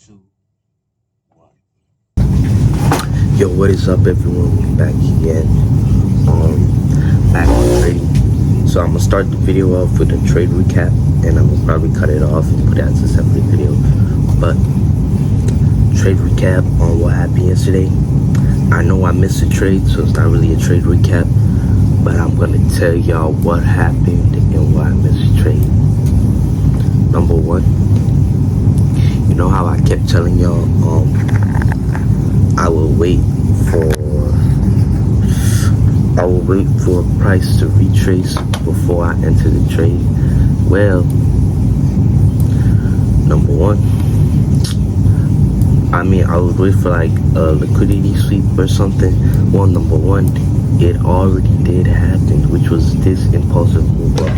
Two, one. Yo, what is up, everyone? We back again. Back on trading. So I'm gonna start the video off with a trade recap, and I'm gonna probably cut it off and put it as a separate video. But trade recap on what happened yesterday. I know I missed a trade, so it's not really a trade recap, but I'm gonna tell y'all what happened and why I missed a trade. Number one, you know how I kept telling y'all, I will wait for a price to retrace before I enter the trade. Well, number one, I would wait for like a liquidity sweep or something. Well, number one, it already did happen, which was this impulsive move up.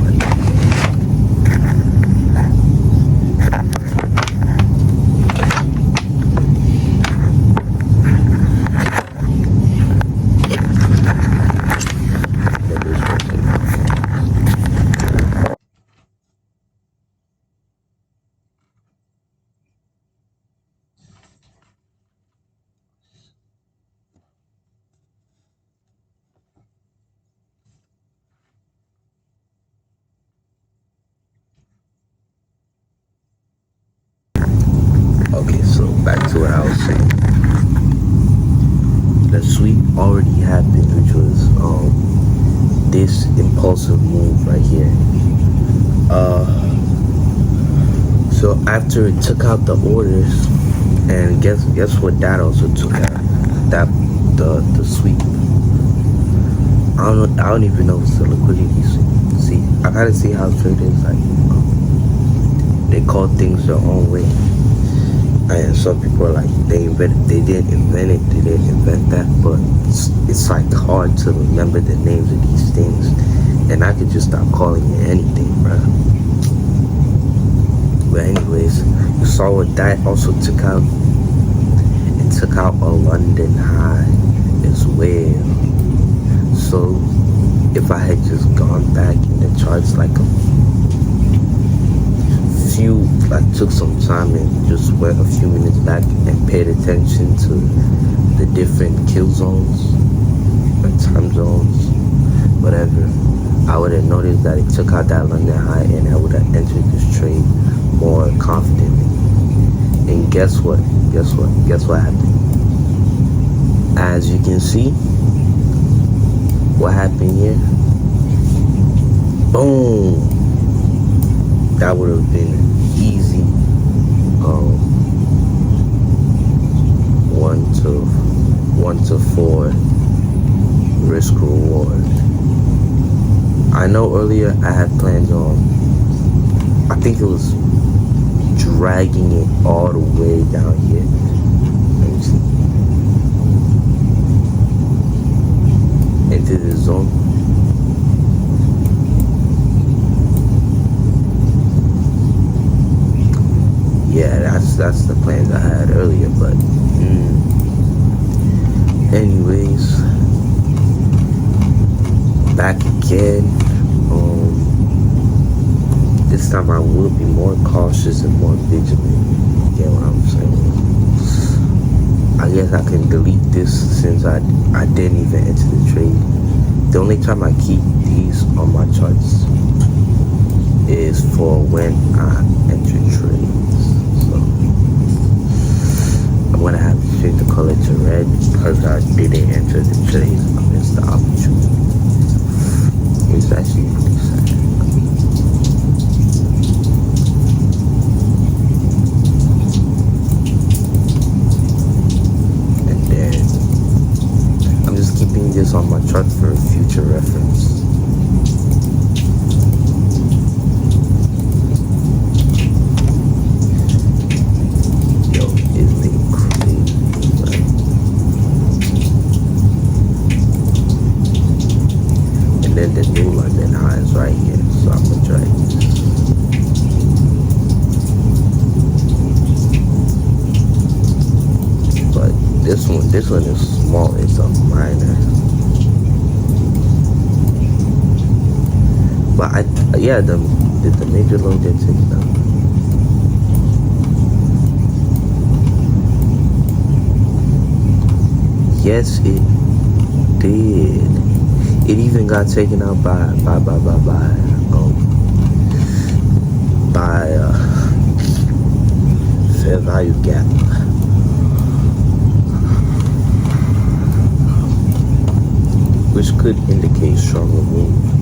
Okay, so back to what I was saying. The sweep already happened, which was this impulsive move right here. So after it took out the orders, and guess what that also took out? The sweep. I don't even know if it's the liquidity sweep. See, I gotta see how traders they call things their own way. And some people are like, they didn't invent that, but it's like hard to remember the names of these things, and I could just stop calling it anything, bro. But anyways, you saw what that also took out. It took out a London high as well. So if I had just gone back in the charts like I took some time and just went a few minutes back and paid attention to the different kill zones or time zones, whatever, I would have noticed that it took out that London high, and I would have entered this trade more confidently. And guess what happened? As you can see, what happened here? Boom! That would have been easy 1 to 4 risk reward. I know earlier I had plans on, I think it was dragging it all the way down here. Let me see. Into the zone. Yeah, that's the plans I had earlier, but anyways, back again. This time I will be more cautious and more vigilant. You get what I'm saying? I guess I can delete this since I didn't even enter the trade. The only time I keep these on my charts is for when I enter trades. So I'm gonna have to change the color to red because I didn't enter the trade. I missed the opportunity. It's actually pretty sad. And then I'm just keeping this on my chart for future reference. The new London high is right here, so I'm gonna try this. But this one is small, it's a minor. But did the major low did take down. Yes, it did. It even got taken out by fair value gap, which could indicate stronger movement.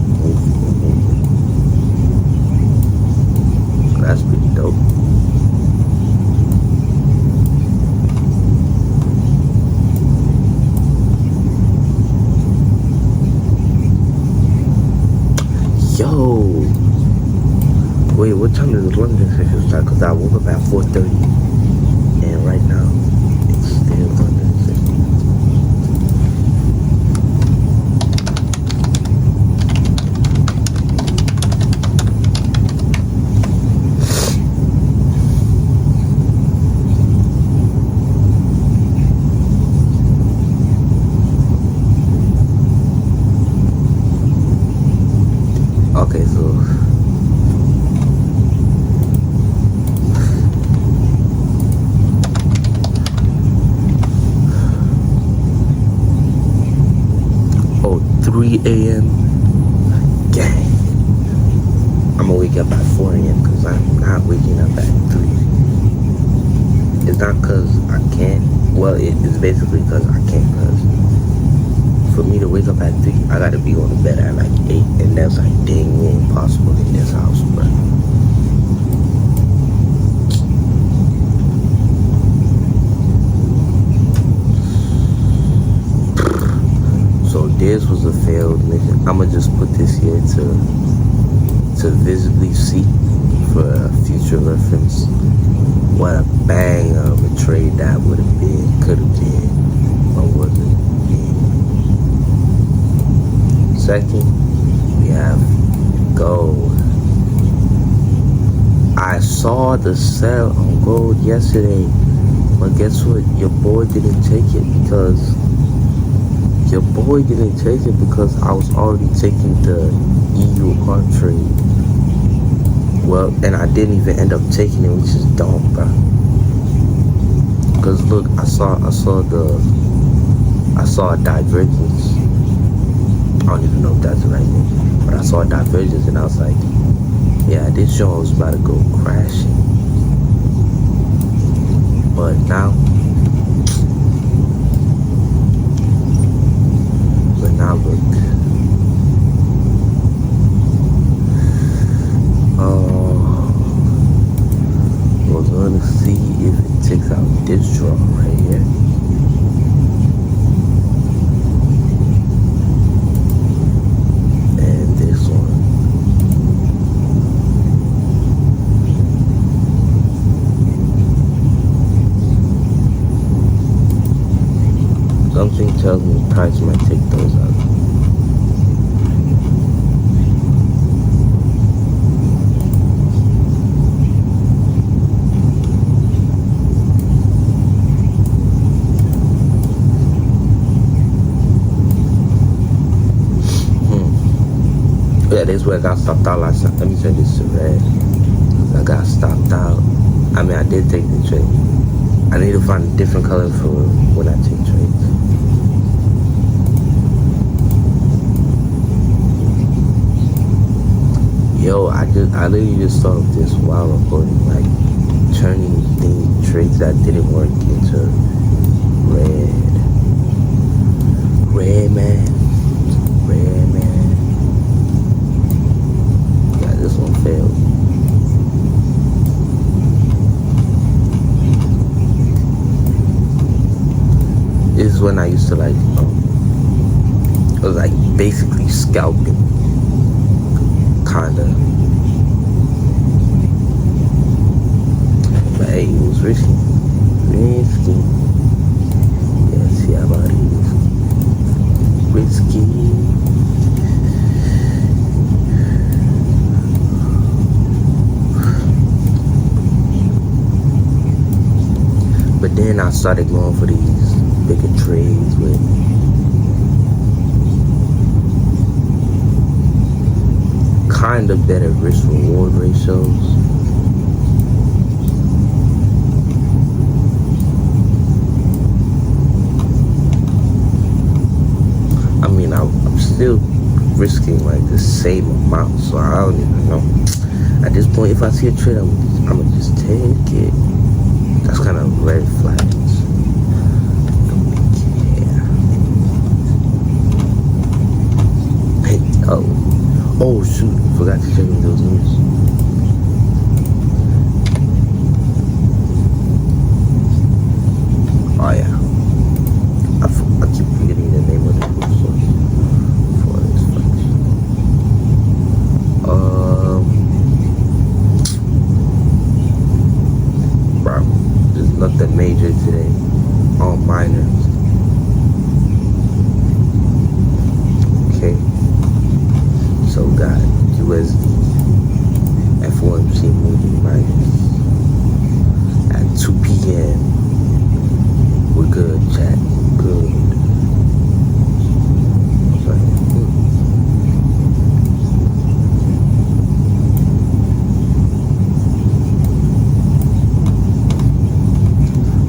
So that's pretty dope. Yo, wait, what time does the London session start? Because I woke up at 4:30, and right now it's still London session. Okay, so oh, 3 a.m. Gang. I'm gonna wake up at 4 a.m. because I'm not waking up at 3. It's not because I can't. Well, it's basically because I can't. Because for me to wake up at 3, I gotta be on the bed at like 8, and that's like dang near impossible in this house, bro. So this was a failed mission. I'ma just put this here to visibly see for future reference what a bang of a trade that would have been, could have been, or wasn't. Second, we have gold. I saw the sell on gold yesterday, but guess what? Your boy didn't take it because I was already taking the EU hard trade. Well, and I didn't even end up taking it, which is dumb, bro. Because look, I saw a divergence. I don't even know if that's the right name, but I saw a divergence, and I was like, yeah, this show was about to go crashing. But now look. We're gonna see if it takes out this draw right here. And this one. Something tells me price might take those out. Yeah, this is where I got stopped out last time. Let me turn this to red. I got stopped out. I mean, I did take the trade. I need to find a different color for when I take trades. Yo, I literally just thought of this while recording, like turning trades that didn't work into red. Red man. Yeah, this one failed. This is when I used to like, it was like basically scalping. Kinda. But hey, it was risky. Yeah, see how about it is. Risky. But then I started going for these bigger trades with kind of better risk reward ratios. still risking like the same amount. So I don't even know. At this point, if I see a trade, I'm gonna just take it. That's kind of red flags. Don't care. Hey, oh shoot! Forgot to check in those news. Oh yeah. I keep forgetting the name of the news source for this function. Bro, there's nothing major today. All minors. Okay. So got USD, FOMC moving minus at 2 p.m. We're good, chat. Good.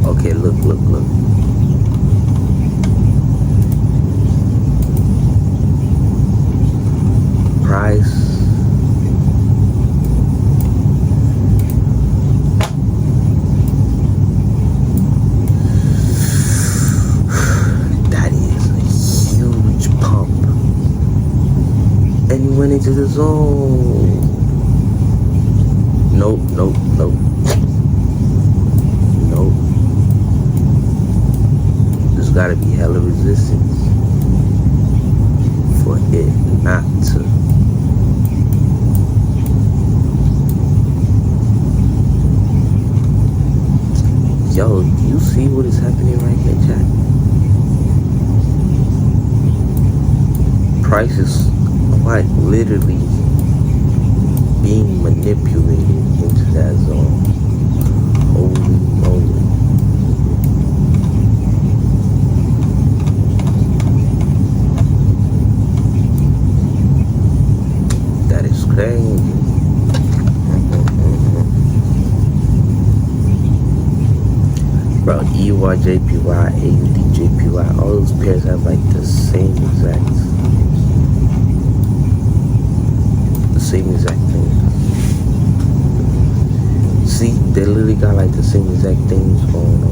Okay, look. Price. That is a huge pump. And you went into the zone. Nope. There's gotta be hella resistance for it not to. Yo, do you see what is happening right here, chat? Price is quite literally being manipulated into that zone. Holy moly. That is crazy. Bro, EUR, JPY, AUD, JPY, all those pairs have like the same exact thing. See, they literally got like the same exact things going on.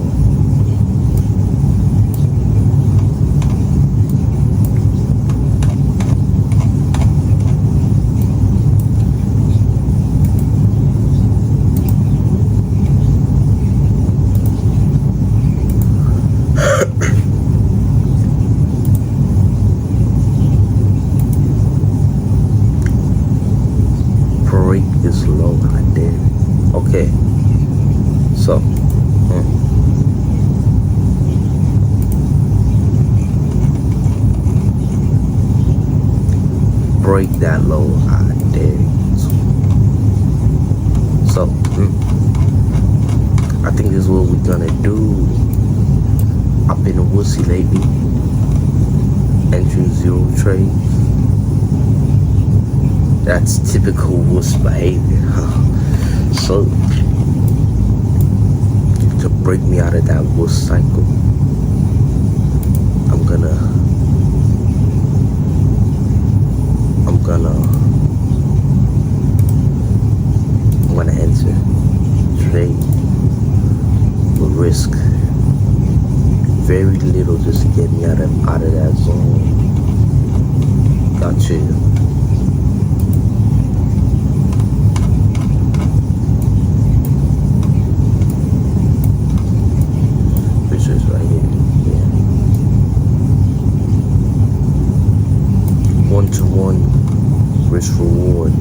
Break this low right there. Okay, so break that low right there. So I think this is what we're gonna do. I've been a wussy lately, entering zero trades. That's typical wuss behavior. So to break me out of that wuss cycle, I'm gonna enter trade with risk very little just to get me out of that zone. Y'all chill. Right here, yeah. 1-to-1 risk reward.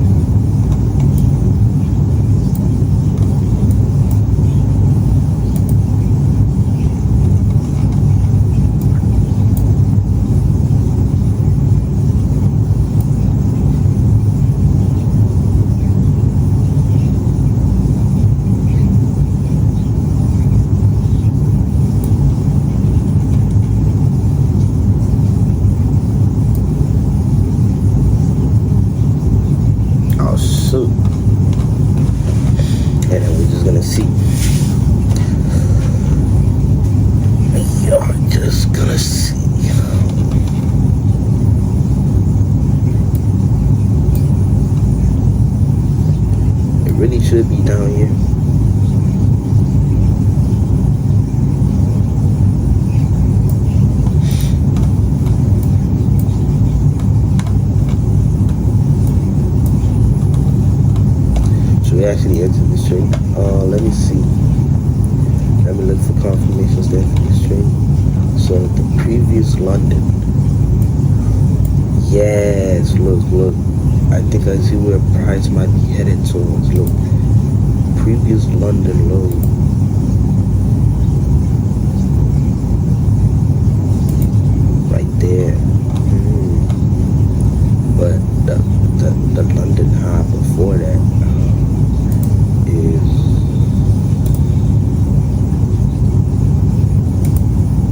actually entered this trade. Let me see. Let me look for confirmations to enter this trade. So the previous London. Yes, look. I think I see where price might be headed towards. Look. Previous London low. Right there. But the London high before that is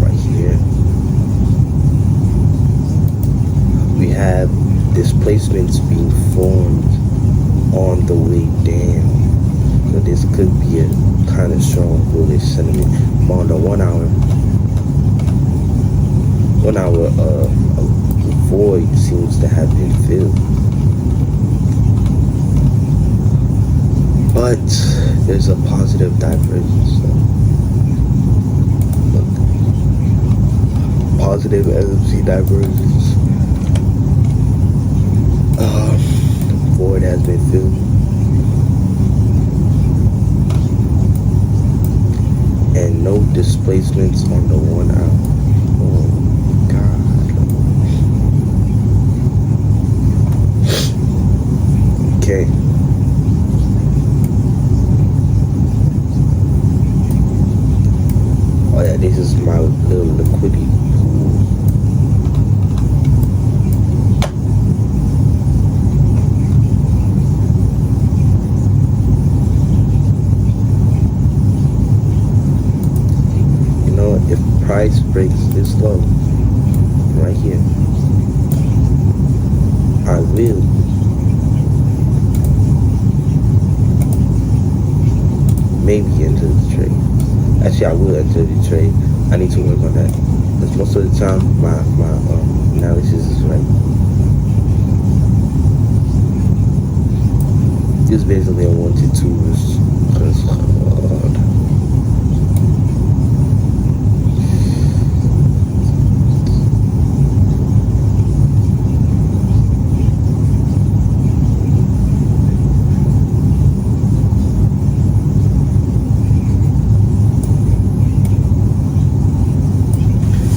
right here. We have displacements being formed on the way down. So this could be a kind of strong bullish sentiment. On the 1 hour void seems to have been filled. But there's a positive divergence. So look, positive LMC divergence. Void has been filled. And no displacements on the 1 hour. Oh God. Okay. Oh yeah, this is my little liquidity pool. You know, if price breaks this low right here, I will maybe enter the trade. Actually, I will enter the trade. I need to work on that. Because most of the time, my analysis is right. This is basically a 1 to 2 because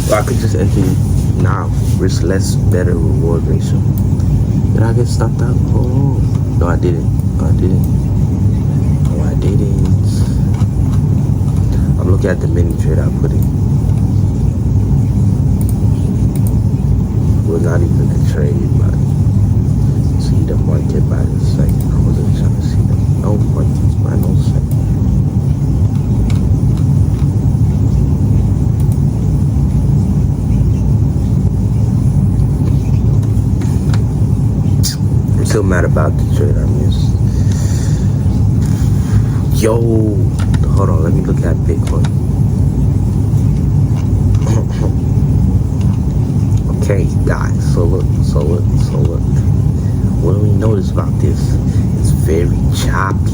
I could just enter now. Risk less, better reward ratio. Did I get stopped out? Oh, no, I didn't. No, I didn't. I'm looking at the mini trade I put in. Well, not even the trade, but see the market by the second. I wasn't trying to see the no markets by no second. Still mad about the trade I missed. Yo, hold on, let me look at Bitcoin. Okay, guys, so look. What do we notice about this? It's very choppy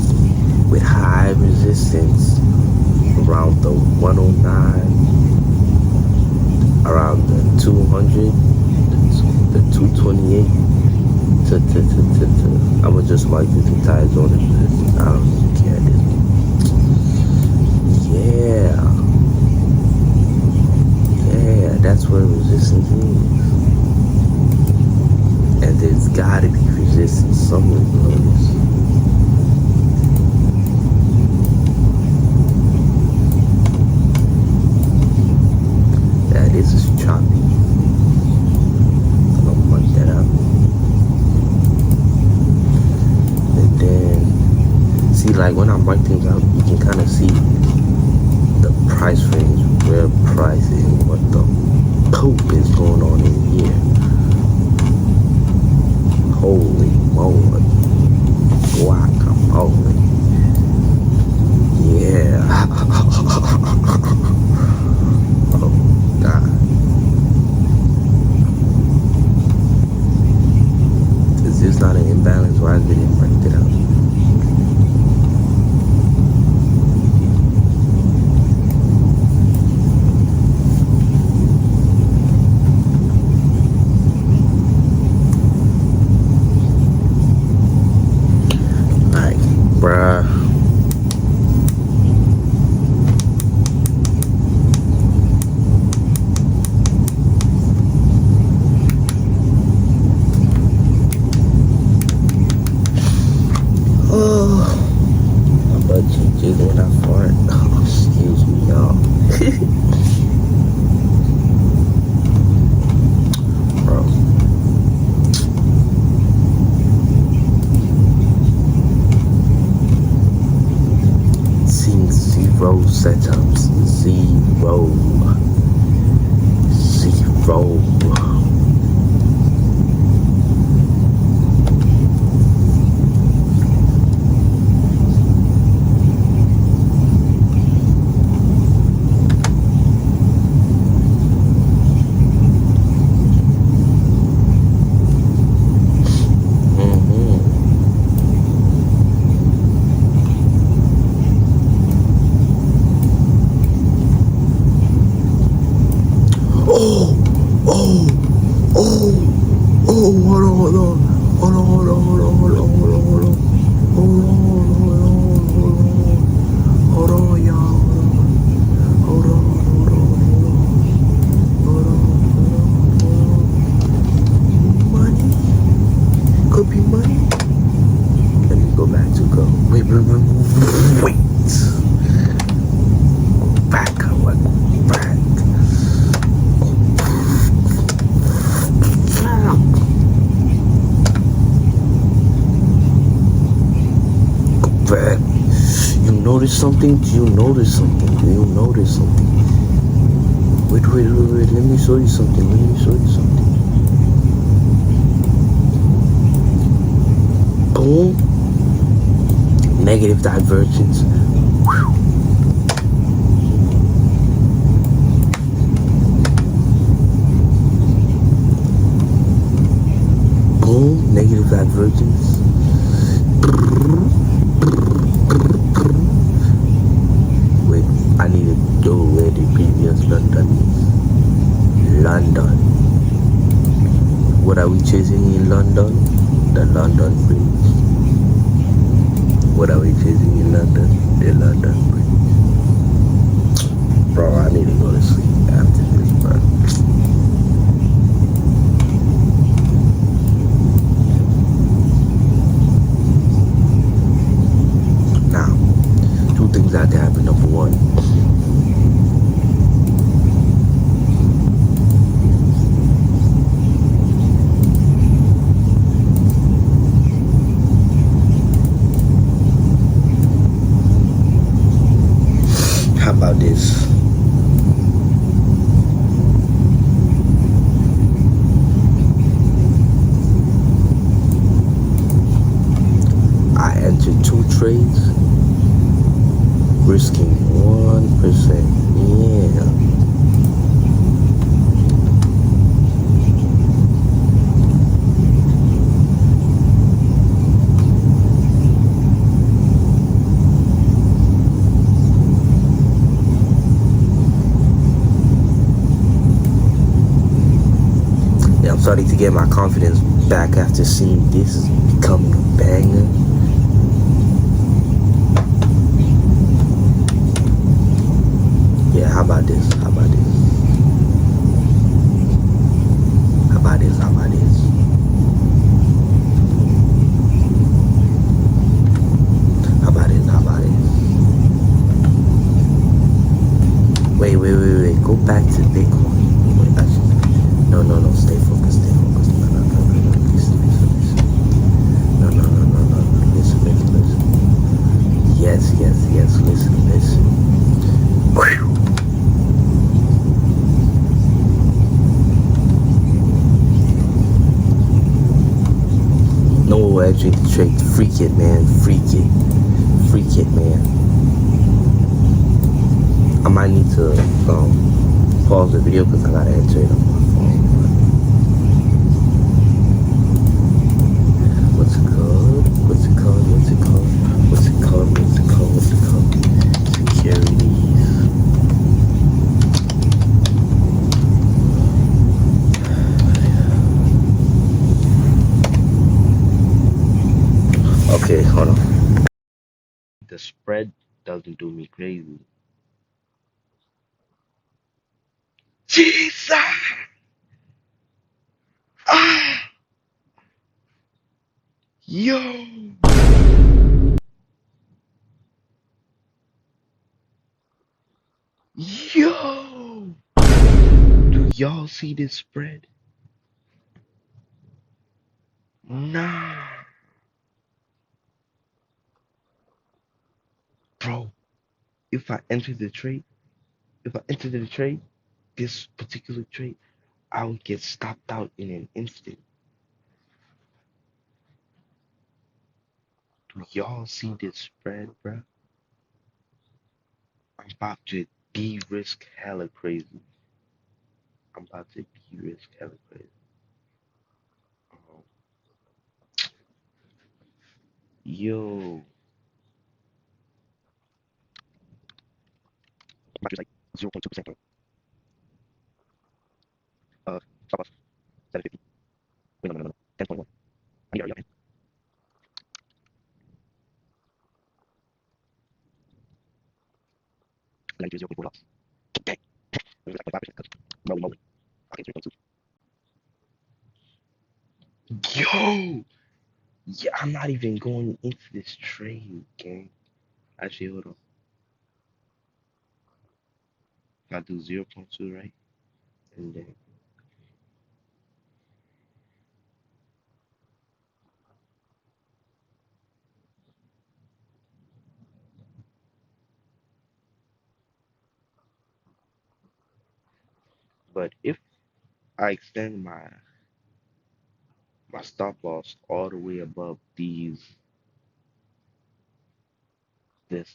with high resistance around the 109, around the 200, the 228. I'm gonna just mark this entire zone. I don't really care. Yeah, that's where resistance is. And there's gotta be resistance somewhere below this. Yeah, this is choppy. I'm gonna mark that up. See, like when I mark things out, you can kind of see the price range, where price is, what the poop is going on in here. Holy moly. Guacamole. Yeah. Oh, God. Is this not an imbalance? Why is it marked it out? Bruh. Bro. Notice something? Do you notice something? Do you notice something? Wait. Let me show you something. Boom. Negative divergence. Whew. Boom. Negative divergence. I need to do where the previous London is. London. What are we chasing in London? The London Bridge. What are we chasing in London? The London Bridge. Bro, I need to go to sleep after this, bro. Now, two things had to happen. Number one, how about this? I entered 2 trades, risking 1%. Yeah. I'm starting to get my confidence back after seeing this becoming a banger. Yeah, how about this? How about this? How about this? How about this? How about this? How about this? Wait. Go back to Bitcoin. Wait, actually, no. Stay focused. No. Listen. No. Listen. Yes. Listen. Whew. No actually trade. Freak it, man. I might need to pause the video because I gotta enter it on my phone. What's it called? Securities. Okay, hold on. The spread doesn't do me crazy. Jesus! Ah! Yo! Yo! Do y'all see this spread? Nah. Bro, if I enter the trade, this particular trade, I would get stopped out in an instant. Do y'all see this spread, bruh? I'm about to de-risk hella crazy. I'm about to de-risk hella crazy. Um, yo, market like 0.2%. Stop loss 750. Wait, no, no, no, no. 10.1. I need to hurry up, man. I need to do 0.4 loss. Dang. It was like 0.5% cut. Moly moly. Okay, 0.2. Yo! Yeah, I'm not even going into this trade, gang. Actually, hold on. I do 0.2, right? And then, but if I extend my stop loss all the way above this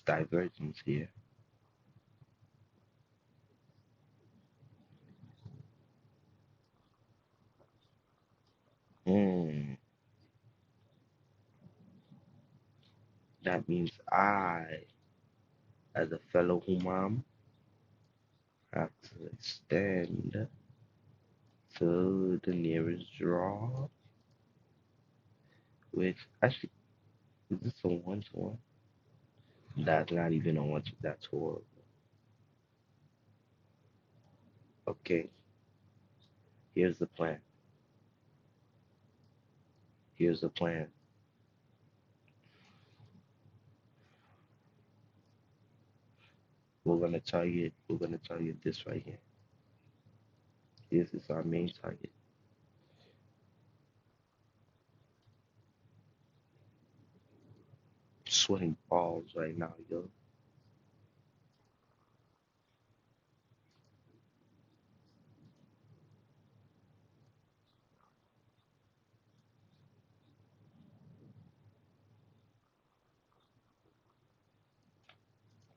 divergence here, hmm, that means I, as a fellow human, have to extend to the nearest draw, which actually, is this a one-to-one? That's not even a one to, that's horrible. Okay, here's the plan. Here's the plan. We're gonna target this right here. This is our main target. Sweating balls right now, yo.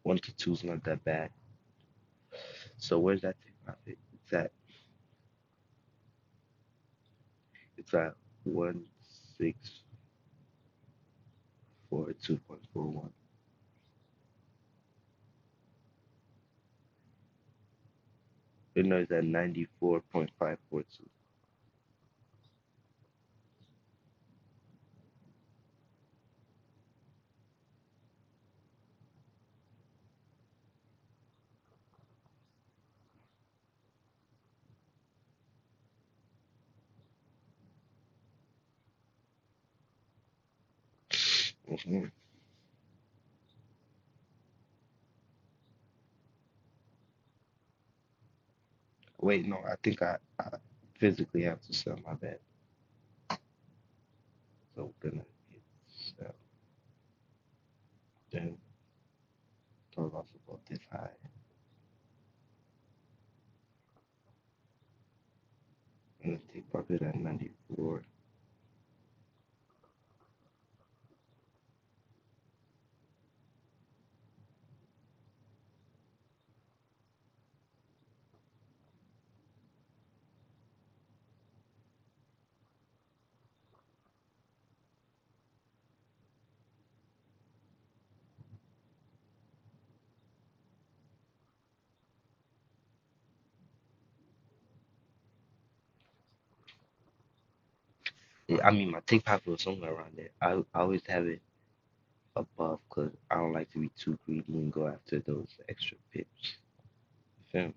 One to two's not that bad. So where's that take profit? It's at 1642.41. It knows at 94.542. Mm-hmm. Wait, no, I think I physically have to sell my bet. So we're gonna hit sell. Then throw off about this high. And then take profit at 94. Yeah, I mean, my take profit was somewhere around there. I always have it above because I don't like to be too greedy and go after those extra pips. You feel me?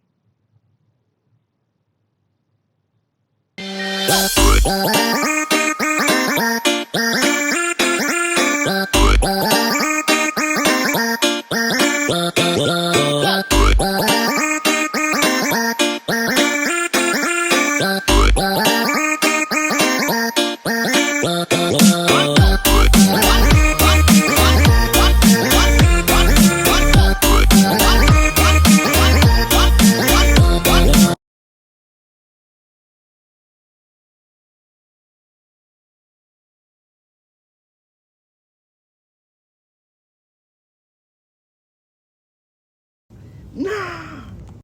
Nah.